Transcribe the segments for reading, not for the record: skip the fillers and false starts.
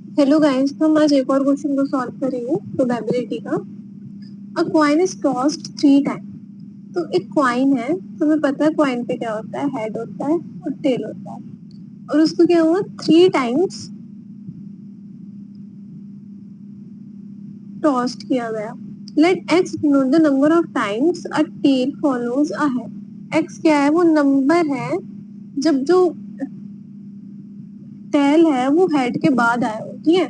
Hello guys, तो हम आज एक और क्वेश्चन को सॉल्व करेंगे प्रोबेबिलिटी का। अ कॉइन इज टॉस्ड 3 टाइम। तो एक कॉइन है, तुम्हें पता है कॉइन पे क्या होता है, हेड होता है और टेल होता है, और उसको क्या हुआ 3 टाइम्स टॉस्ड किया गया। Let x denote the number of times a tail follows a head. X क्या है, वो नंबर है जब जो टेल है वो हेड के बाद आया हो, ठीक है।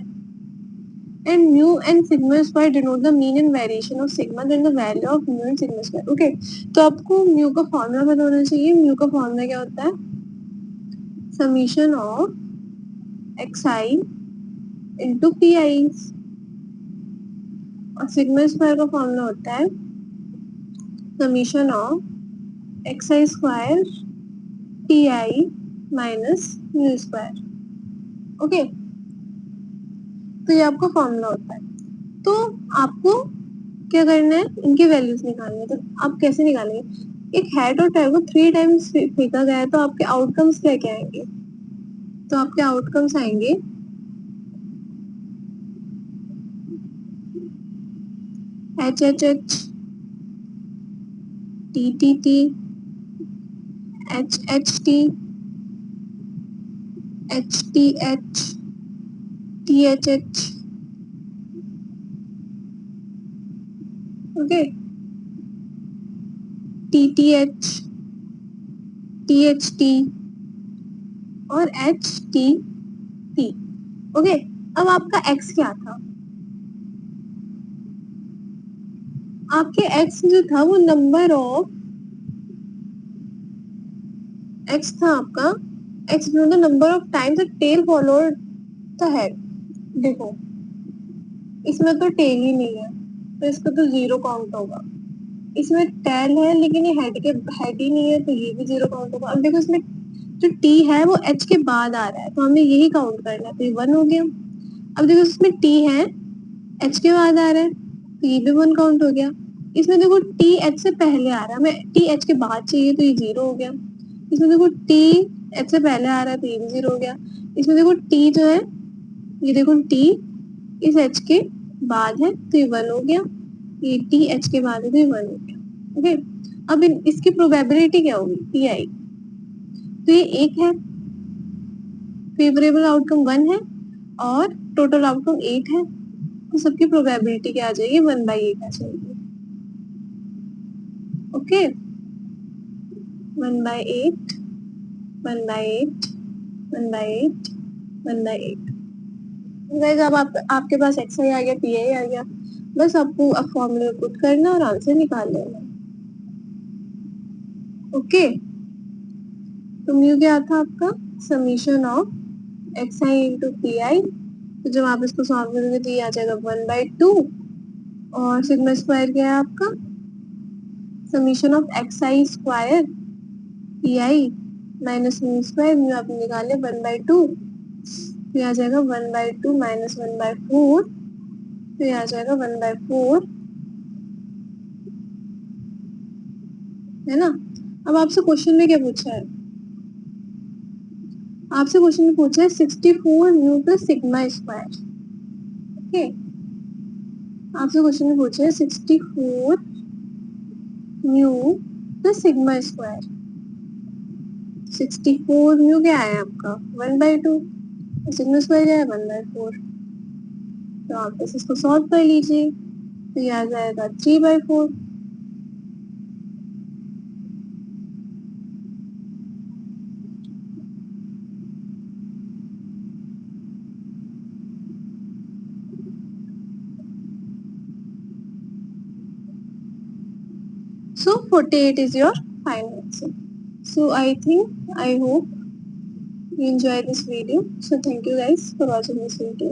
And mu and sigma square denote the mean and variation of sigma, then the value of mu and sigma square. Okay, तो आपको mu का फॉर्मूला पता होना चाहिए। mu का फॉर्मूला क्या होता है, summation of xi into pi, और सिग्मा स्क्वायर का फॉर्मूला होता है summation of xi square pi minus mu square. Okay, तो ये आपका फॉर्मूला होता है। तो आपको क्या करना है, इनकी वैल्यूज निकालनी है। तो आप कैसे निकालेंगे, एक हेड और टेल को 3 टाइम्स फेंका गया है, तो आपके आउटकम्स क्या क्या आएंगे। तो आपके आउटकम्स आएंगे H H H, T T T, H H T, H T H, T H H. Okay, T T H, T H T और एच टी टी। ओके, अब आपका एक्स क्या था, आपके एक्स जो था वो नंबर ऑफ एक्स था आपका। X the number of times the tail followed the head. देखो, इसमें तो टेल ही नहीं है, तो इसका तो 0 काउंट होगा। इसमें टेल है लेकिन ये हेड ही नहीं है, तो ये भी 0 काउंट होगा। अब देखो, इसमें जो टी है वो एच के बाद आ रहा है, तो हमें यही काउंट करना है, तो ये 1 हो गया। अब देखो, इसमें टी है, एच के बाद आ रहा है, तो ये भी 1 काउंट हो गया। इसमें देखो टी एच से पहले आ रहा है, हमें टी एच के बाद चाहिए, तो ये 0 हो गया। इसमें देखो टी एच से पहले आ रहा है, तो ये भी 0 हो गया। इसमें देखो टी जो है, ये देखो टी इस एच के बाद है, तो ये 1 हो गया। ये टी एच के बाद है, तो ये 1 हो गया। ओके, अब इसकी प्रोबेबिलिटी क्या होगी, टी आई। तो ये 1 है, फेवरेबल आउटकम 1 है, और टोटल आउटकम 8 है, तो सबकी प्रोबेबिलिटी क्या आ जाएगी, 1/8 आ जाएगी। ओके, 1/8, 1/8, 1/8, 1/8। गाइस, अब आपके पास एक्स आई आ गया, टी आई आ गया, बस आपको अब फॉर्मूले पुट करना और आंसर निकाल लेना। ओके, तो म्यू क्या था आपका, summation of x I into P I. तो जब आप इसको सॉल्व करोगे तो ये आ जाएगा 1/2, और सिग्मा स्क्वायर क्या है आपका, summation of x I square P I minus mu square. Mu आपने निकाले 1/2, तो आ जाएगा 1/2 माइनस 1/4, तो ये आ जाएगा 1/4, है ना। अब आपसे क्वेश्चन में क्या पूछा है, आपसे क्वेश्चन में पूछा है 64 mu plus sigma square. Okay, आपसे क्वेश्चन में पूछा है 64 mu plus sigma square. 64 mu क्या है आपका 1/2, सिग्मा स्क्वायर क्या है 1/4। तो आप बस इसको सॉल्व कर लीजिए, तो ये आ जाएगा 3/4। So 48 is your final answer. So I hope you enjoy this video. So thank you guys for watching this video.